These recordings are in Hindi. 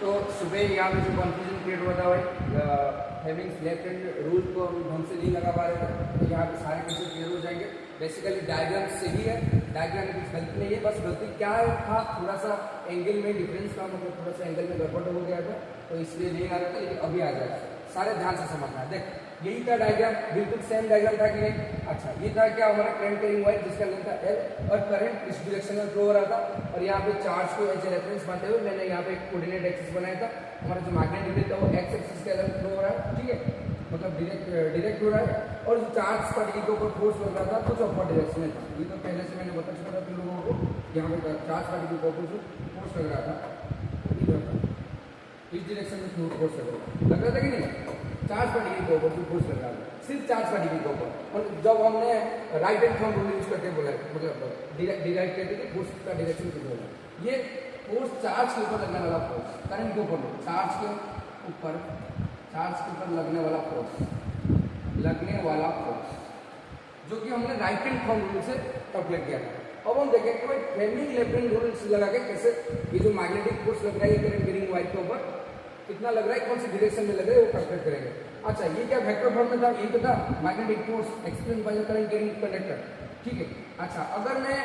तो सुबह यहाँ पे जो कन्फ्यूजन क्रिएट हुआ था भाई, हैविंग लेफ्ट हैंड रूल को हम ढंग से नहीं लगा पा रहे थे, तो यहाँ पे सारे कैसे क्लियर हो जाएंगे। बेसिकली डायग्राम सही है, डायग्राम में कुछ गलती नहीं है, बस गलती क्या था, थोड़ा सा एंगल में डिफरेंस था, मतलब थोड़ा सा एंगल में गड़बड़ हो गया था, तो इसलिए नहीं आ रहा था, लेकिन अभी आ जाएगा। सारे ध्यान से समझना है। देख यही था डायग्राम, बिल्कुल सेम डायग्राम था कि नहीं। अच्छा ये था क्या हमारा करंट कैरिंग वायर जिसका लेंथ था L और करंट इस डायरेक्शन में फ्लो हो रहा था, और यहाँ पे चार्ज को एज रेफरेंस मानते हुए मैंने यहाँ पे एक कोऑर्डिनेट एक्सिस बनाया था। हमारा जो मैग्नेटिक फील्ड था वो एक्स एक्सिस के अंदर फ्लो हो रहा है, ठीक है, मतलब डायरेक्ट हो रहा है, और जो चार्ज पार्टिकल के ऊपर फोर्स लग रहा था कुछ अपवर्ड डायरेक्शन में था। ये तो पहले से मैंने बता चुका था तुम लोगों को, यहाँ पे चार्ज पार्टिकल के ऊपर फोर्स लग रहा था, इस डायरेक्शन में फोर्स लग रहा था कि नहीं, चार्ज पार्टिकल के ऊपर जो फोर्स लग रहा था सिर्फ चार्ज पार्टिकल के ऊपर। और जब हमने right hand thumb rule use करके बोला, मतलब डिराइव करते थे फोर्स का डायरेक्शन कितना होगा, ये फोर्स चार्ज के ऊपर लगने वाला फोर्स, करंट के ऊपर चार्ज के ऊपर लगने वाला फोर्स जो कि हमने राइट हैंड थंब रूल से कैलकुलेट किया था। अब हम देखें कि भाई फ्लेमिंग लेफ्ट हैंड रूल लगा के कैसे ये जो मैग्नेटिक फोर्स लग रहा है करंट कैरिंग वायर के ऊपर कितना लग रहा है, कौन सी डायरेक्शन में लग रहा है, वो कैलकुलेट करेंगे। अच्छा ये क्या वेक्टर फॉर्म में था, ये तो था magnetic force explain by the current carrying conductor, ठीक है। अच्छा अगर मैं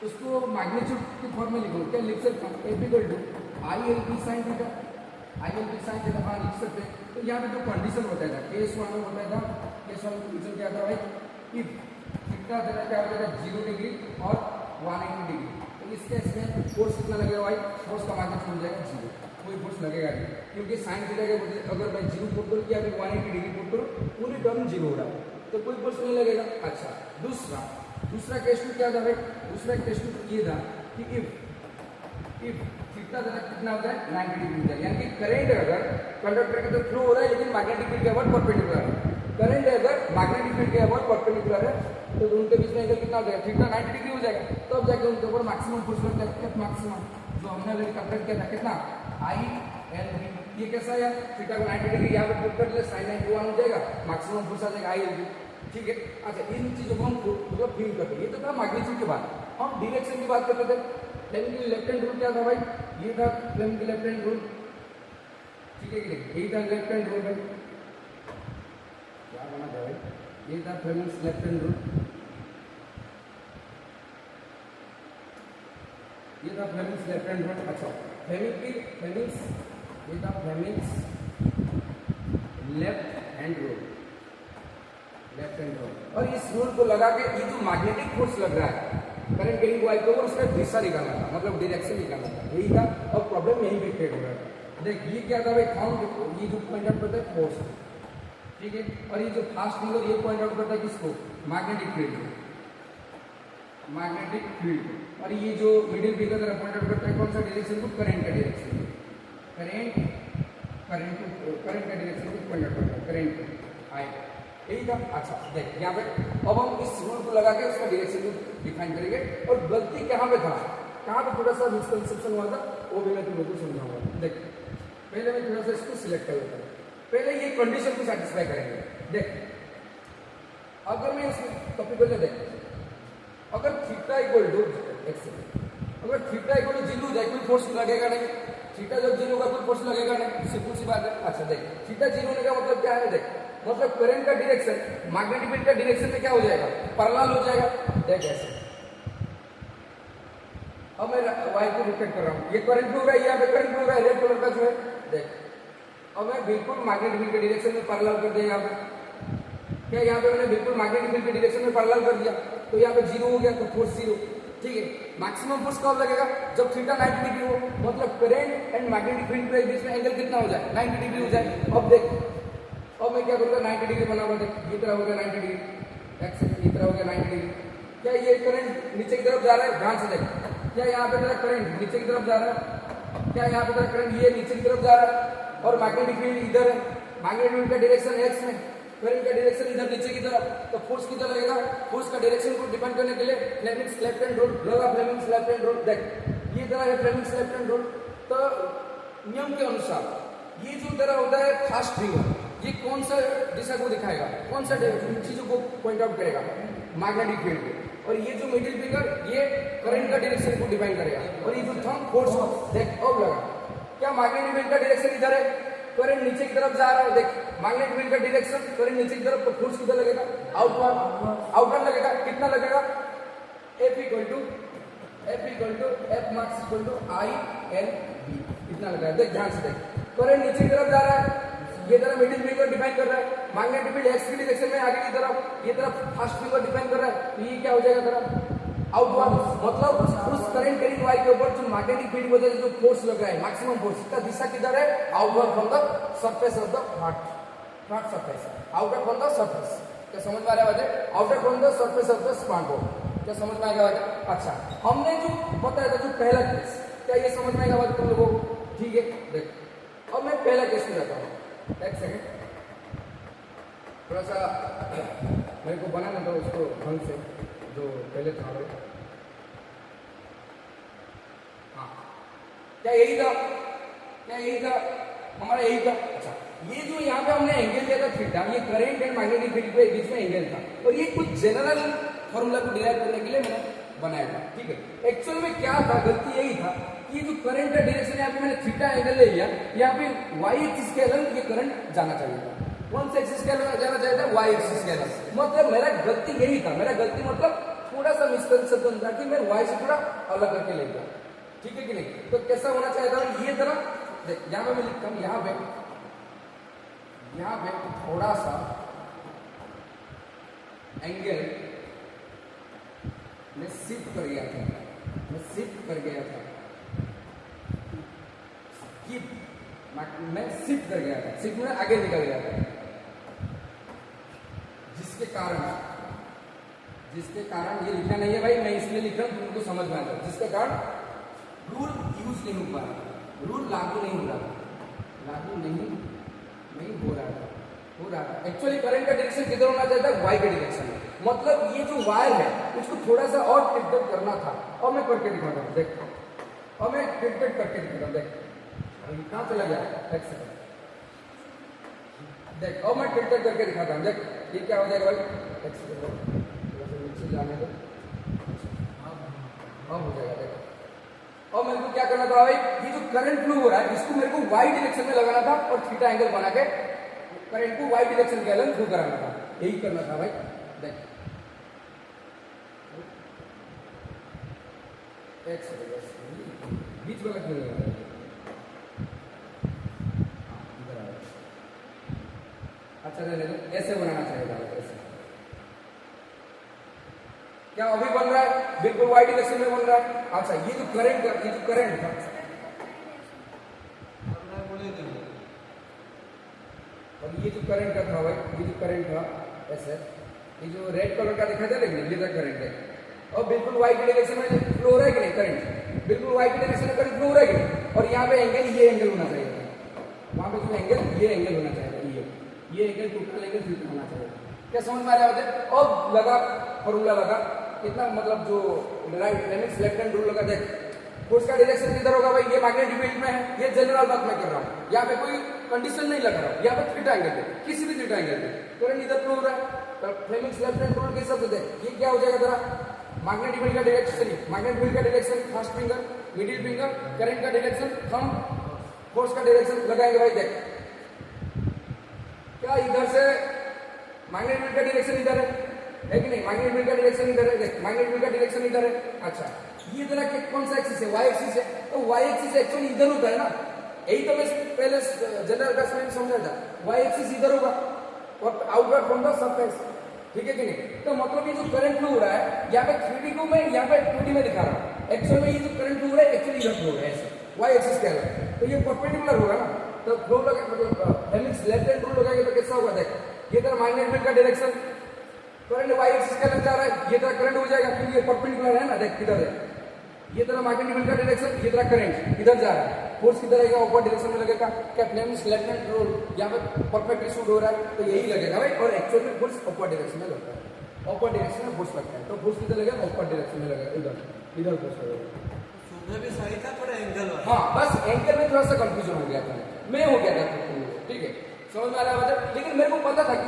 उसको मैग्नीट्यूड की फॉर्म में लिखूं, क्या लिख सकता हूँ, F equal to ILP sin theta, ILP sin theta हाँ लिख सकते हैं। तो यहाँ पे जो कंडीशन होता था केस 1 में होता था, केस 1 कंडीशन क्या था भाई, इफ थीटा क्या होता था 0 डिग्री और 180 डिग्री, तो इस केस में फोर्स कितना लगेगा भाई, फोर्स का मैग्नीट्यूड हो जाएगा 0, कोई फोर्स लगेगा नहीं, क्योंकि साइन थीटा के बदले अगर मैं 0 पुट करूँ या फिर 180 डिग्री पुट करूँ, पूरी टर्म 0 हो रहा है, तो कोई फोर्स नहीं लगेगा। अच्छा दूसरा केस टू क्या था भाई, दूसरा केस टू ये था कि इफ थीटा कितना होता है 90 डिग्री होता है, यानी कि करंट अगर कंडक्टर के तरफ फ्लो हो रहा है लेकिन मैग्नेटिक फील्ड के अबाउट परपेंडिकुलर है, करंट अगर मैग्नेटिक फील्ड के अबाउट परपेंडिकुलर है, तो उनके बीच में एंगल कितना हो जाएगा, थीटा 90 डिग्री हो जाएगा, तब तो जाके उनके ऊपर मैक्सिमम फोर्स लगता है, मैक्सिमम जो हमने अभी कैलकुलेट किया था कितना ILB, ये कैसा है, थीटा को 90 डिग्री यहाँ पे पुट कर ले, sin 90 1 हो जाएगा, मैक्सिमम फोर्स आ जाएगा ILB, ठीक है। अच्छा इन चीजों को हम मतलब फील करते हैं, ये तो था मैग्नीट्यूड के बाद। हम डायरेक्शन की बात करते थे, फ्लेमिंग लेफ्ट हैंड रूल क्या था भाई, ये था फ्लेमिंग लेफ्ट हैंड रूल, ठीक है कि नहीं, यही था लेफ्ट हैंड रूल भाई, क्या बना था भाई, ये था फ्लेमिंग लेफ्ट हैंड रूल, ये था फ्लेमिंग लेफ्ट हैंड रूल। अच्छा फ्लेमिंग्स ये था फ्लेमिंग्स लेफ्ट हैंड रूल, और इस रूल को लगा के ये जो मैग्नेटिक फोर्स लग रहा है करंट कैरिंग वायर के ऊपर, उसका दिशा निकालना था, मतलब डायरेक्शन निकालना था, यही था। और प्रॉब्लम यही भी क्रिएट हो रहा था। देख ये क्या था भाई, थंब ये जो पॉइंट आउट करता है फोर्स, ठीक है, और ये जो फास्ट फिंगर ये पॉइंट आउट करता है किसको, मैग्नेटिक फील्ड, और ये जो मिडिल फिंगर तरफ पॉइंट आउट करता है कौन सा डायरेक्शन को, करंट का डायरेक्शन, करंट का डायरेक्शन को पॉइंट आउट करता है, करंट आएगा, यही था। अच्छा देख यहाँ पे अब हम इस रूल को लगा के उसका डायरेक्शन को डिफाइन करेंगे, और गलती कहाँ पे था, कहाँ पे थोड़ा सा मिसकंसेप्शन हुआ था, वो भी मैं तुम लोगों को समझाऊंगा। देख पहले मैं थोड़ा सा इसको सिलेक्ट कर लेता हूँ, पहले ये कंडीशन को सेटिस्फाई करेंगे। देख अगर मैं इस टॉपिक को देख, अगर थीटा इक्वल टू अगर थीटा इक्वल टू 0 हो जाए कोई फोर्स लगेगा नहीं, थीटा जब 0 होगा कोई फोर्स लगेगा नहीं, सिंपल सी बात है। अच्छा देख थीटा 0 होने का मतलब क्या है, देख मतलब करंट का डायरेक्शन मैग्नेटिक फील्ड का डायरेक्शन में क्या हो जाएगा, पैरेलल हो जाएगा। देख ऐसे अब मैं वायर को रोटेट कर रहा हूँ, ये करंट फ्लो हो रहा है, यहाँ पे करंट फ्लो हो रहा है रेड कलर का जो है, देख अब मैं बिल्कुल मैग्नेटिक फील्ड के डायरेक्शन में पैरेलल कर दिया, यहाँ पे क्या यहाँ पे मैंने बिल्कुल मैग्नेटिक फील्ड के डायरेक्शन में पैरेलल कर दिया, तो यहाँ पे 0 हो गया, तो फोर्स 0, ठीक है। मैक्सिमम फोर्स कब लगेगा, जब थीटा 90 डिग्री हो, मतलब करंट एंड मैग्नेटिक फील्ड के बीच में एंगल कितना हो जाए, 90 डिग्री हो जाए। अब देख अब मैं क्या करूँगा, 90 डिग्री बना हुआ, देख ये तरह हो गया 90 डिग्री, ये तरह हो गया 90 डिग्री, क्या ये करंट नीचे की तरफ जा रहा है, ध्यान से देख, क्या यहाँ पे तेरा करंट नीचे की तरफ जा रहा है, क्या यहाँ पे तेरा करंट ये नीचे की तरफ जा रहा है, और मैग्नेटिक फील्ड इधर है, मैग्नेटिक फील्ड का डायरेक्शन एक्स में, करंट का डायरेक्शन इधर नीचे की तरफ, तो फोर्स किधर लगेगा, फोर्स का डायरेक्शन को डिपेंड करने के लिए फ्लेमिंग्स लेफ्ट हैंड रूल लगा, फ्लेमिंग्स लेफ्ट हैंड रूल। देख ये तरह है फ्लेमिंग्स लेफ्ट हैंड रूल, तो नियम के अनुसार ये जो तरह होता है फास्ट फिंगर, ये कौन सा दिशा को दिखाएगा, कौन सा चीजों को पॉइंट आउट करेगा, मैग्नेटिक फील्ड को, और ये जो मिडिल फिंगर ये करंट का डायरेक्शन को डिफाइन करेगा, और ये जो थंब फोर्स देख अब लगा क्या मैग्नेटिक फील्ड का डायरेक्शन इधर है, करंट नीचे की तरफ जा रहा है, देख मैग्नेटिक फील्ड का डायरेक्शन करंट नीचे की तरफ, तो फोर्स किधर लगेगा, आउटवर्ड लगेगा, कितना लगेगा, F max I L B, कितना लगा है, देख ध्यान से देख, करंट नीचे की तरफ जा रहा है, ये तरफ मिडिल फिंगर डिफाइन कर रहा है, मैग्नेटिक फील्ड एक्स की डायरेक्शन में आगे की तरफ, ये तरफ फर्स्ट फिंगर डिफाइन कर रहा है, तो ये क्या हो जाएगा तरफ आउटवर्ड, मतलब उस करंट कैरिंग वायर के ऊपर जो मैग्नेटिक फील्ड की वजह से जो फोर्स लग रहा है, मैक्सिमम फोर्स, इसका दिशा किधर है, outward from the surface of the flat surface, outward from the surface, क्या समझ में आ रहा है, outward from the surface of the spark board, क्या समझ में आएगा? अच्छा, हमने जो बताया था जो पहला केस, क्या ये समझ में आएगा तुम लोगों को? ठीक है, देख अब मैं पहला केस में जाता हूँ, एक सेकेंड, थोड़ा सा मेरे को बनाना था उसको ढंग से, जो पहले था। हाँ, क्या यही था, क्या यही था हमारा, यही था। अच्छा, ये जो यहाँ पे हमने एंगल दिया था थीटा, ये करंट एंड मैग्नेटिक फील्ड के बीच में एंगल था, और ये कुछ जनरल फॉर्मूला को डिराइव करने के लिए मैंने बनाया था। ठीक है, एक्चुअल में क्या था, गलती यही था कि जो करंट का डायरेक्शन यहाँ पे मैंने थीटा एंगल ले लिया, यहाँ पे वाई एक्सिस के अलग ये करंट जाना चाहिए था, कौन से एक्सिस के अलग जाना चाहिए था, वाई एक्सिस के अलग, मतलब मेरा गलती यही था, मेरा गलती मतलब थोड़ा सा मिसकंसेप्शन था कि मैं वाई से थोड़ा अलग करके ले गया, ठीक है कि नहीं? तो कैसा होना चाहिए था, ये तरह देख, यहाँ पे मैं लिखता हूँ, यहाँ पे थोड़ा सा एंगल मैं शिफ्ट कर गया था, मैं शिफ्ट कर गया था, शिफ्ट में आगे निकल गया था, जिसके कारण ये लिखना नहीं है भाई, मैं इसलिए लिख रहा हूँ तुमको समझ में आ जाए, जिसके कारण रूल यूज नहीं हो पा रहा, रूल लागू नहीं हो रहा था। एक्चुअली करंट का डायरेक्शन किधर होना चाहिए था, वाई के डायरेक्शन में, मतलब ये जो वायर है उसको थोड़ा सा और टिल्टेड करना था, और मैं करके दिखाता हूँ, देख, और मैं टिल्टेड करके दिखाता हूँ, देख कहाँ चला गया, एक सेकंड, देख, और मैं टिल्टेड करके दिखाता हूँ, देख ये क्या हो जाएगा भाई, एक सेकंड नीचे जाने दो, अब हो जाएगा, देख, और मेरे को क्या करना था भाई, ये जो करंट फ्लो हो रहा है इसको मेरे को वाई डायरेक्शन में लगाना था, और थीटा एंगल बना के करंट को वाई डायरेक्शन के अलग फ्लो कराना था, यही करना था भाई, देख एक सेकंड, बीच वाला क्यों नहीं है, अच्छा रहने दो, ऐसे बनाना चाहिए था, ऐसे क्या अभी बन रहा है, बिल्कुल वाई डायरेक्शन में बन रहा है। अच्छा, ये जो करंट था, और ये जो करंट का था भाई, ये जो करंट था ऐसे, ये जो रेड कलर का दिखा था लेकिन ये था करंट है, और बिल्कुल वाई के डायरेक्शन में फ्लो हो रहा है कि नहीं, करंट बिल्कुल वाई के डायरेक्शन में करंट फ्लो हो रहा है कि नहीं, और यहाँ पे एंगल ये एंगल होना चाहिए था, वहाँ पे जो एंगल ये एंगल होना चाहिए, ये एंगल टोटल एंगल थीटा होना चाहिए। क्या समझ में आ रहा है? और लगा फॉर्मूला लगा कितना, मतलब जो राइट लेफ्ट हैंड रूल लगा, देख फोर्स का डायरेक्शन किधर होगा भाई, ये मैग्नेटिक फील्ड में है, ये जनरल बात मैं कर रहा हूँ, यहाँ पे कोई कंडीशन नहीं लगा रहा हूँ, यहाँ पे थीटा एंगल पे, किसी भी थीटा एंगल पे करंट इधर फ्लो हो रहा है, तो फ्लेमिंग्स लेफ्ट हैंड रूल के हिसाब से देख ये क्या हो जाएगा जरा, मैग्नेटिक फील्ड का डायरेक्शन, मैग्नेटिक फील्ड का direction first finger, middle finger, current का डायरेक्शन थंब, फोर्स का डायरेक्शन लगाएंगे भाई, देख क्या इधर से मैग्नेटिक फील्ड का डायरेक्शन इधर है कि नहीं, मैग्नेटिक फील्ड का डायरेक्शन इधर है, देख मैग्नेटिक फील्ड का डायरेक्शन इधर है। अच्छा, ये तरह के कौन सा एक्सिस है, वाई एक्सिस है, तो वाई एक्सिस एक्चुअली इधर होता है ना, यही तो मैं पहले जनरल क्लास में समझा था, वाई एक्सिस इधर होगा और आउटवर्ड फ्रॉम द सरफेस, ठीक है कि नहीं? तो मतलब ये जो करंट फ्लो हो रहा है, यहाँ पे 3D को मैं यहाँ पे 2D में दिखा रहा हूँ, एक्चुअल में ये जो करंट फ्लो हो रहा है एक्चुअली इधर फ्लो हो रहा है ऐसे, वाई एक्सिस के अलग, तो ये परपेंडिकुलर होगा ना, तो फ्लो लगे मतलब लेफ्ट हैंड रूल लगाएंगे तो कैसा होगा, देख ये तरह मैग्नेटिक फील्ड का डायरेक्शन, करंट वाई एक्सिस के अलग जा रहा है, ये तरह करंट हो जाएगा क्योंकि ये परपेंडिकुलर है ना, देख किधर है, ये तरह मैग्नेटिक फील्ड का डायरेक्शन, ये तरह करंट इधर जा रहा है, फोर्स किधर आएगा, ऊपर डायरेक्शन में लगेगा, क्या फ्लेमिंग्स लेफ्ट हैंड रूल यहाँ पे परफेक्टली शूट हो रहा है, तो यही लगेगा भाई, और एक्चुअल में फोर्स ऊपर डायरेक्शन में लगता है, ऊपर डायरेक्शन में फोर्स लगता है, तो फोर्स किधर लगेगा, ऊपर डायरेक्शन में लगेगा, इधर फोर्स लगेगा, भी सही था, थोड़ा एंगल वाला, हाँ बस एंगल में थोड़ा सा कंफ्यूजन हो गया था, मैं हो गया था, ठीक है समझ में आ रहा है, लेकिन मेरे को पता था कि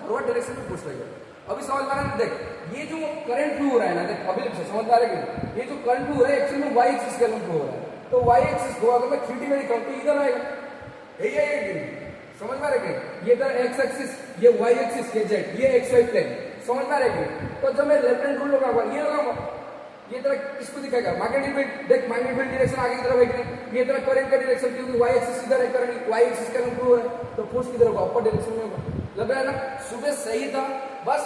फॉरवर्ड डायरेक्शन में फोर्स लगेगा, अभी समझ में आ रहा है, देख ये जो करंट फ्लो हो रहा है ना, देख अभी समझ में आ रहा है कि ये जो करंट फ्लो हो रहा है एक्चुअली में वाई एक्सिस के फ्लो हो रहा है, तो वाई एक्सिस को अगर मैं 3D में दिखाऊं तो इधर आएगा, यही आएगा कि नहीं? समझ में आ रहा है? ये इधर एक्स एक्सिस, ये वाई एक्सिस, ये जेड, ये एक्स वाई प्लेन, समझ में आ रहा है? तो जब मैं लेफ्ट हैंड रूल लगाऊंगा, ये लगाऊंगा, ये तरह किसको दिखाएगा? Magnetic field. देख मैग्नेटिक फील्ड डायरेक्शन आगे की तरफ है, ये तरह करंट का डायरेक्शन, क्योंकि वाई एक्सिस इधर है, करंट वाई एक्सिस का रूल हो रहा है, तो फोर्स किधर होगा? अपर डायरेक्शन में होगा। लग रहा है ना? सुबह सही था, बस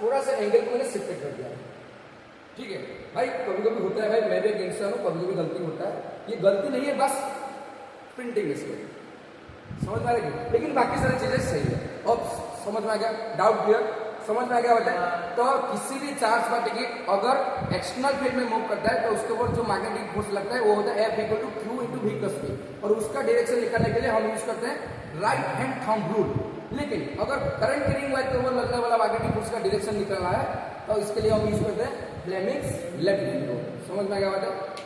थोड़ा सा एंगल को मैंने शिफ्ट कर दिया, ठीक है भाई। कभी कभी होता है भाई, मैं भी एक इंसान हूँ, कभी कभी गलती होता है, ये गलती नहीं है, बस प्रिंटिंग इसको समझ में आ रही है, लेकिन बाकी सारी चीजें सही है। अब समझ में आ गया? Doubt clear? समझ में आ गया बताए? तो किसी भी चार्ज पार्टिकल अगर एक्सटर्नल फील्ड में मूव करता है तो उसके ऊपर जो मैग्नेटिक फोर्स लगता है वो होता है F = Q × V + V, और उसका डायरेक्शन निकालने के लिए हम यूज करते हैं राइट हैंड थंब रूल। लेकिन अगर करंट के रिंग वायर के ऊपर लगने वाला मैग्नेटिक फोर्स का डायरेक्शन निकालना है तो इसके लिए हम यूज करते हैं फ्लेमिंग्स लेफ्ट हैंड रूल। समझ में आ गया बात?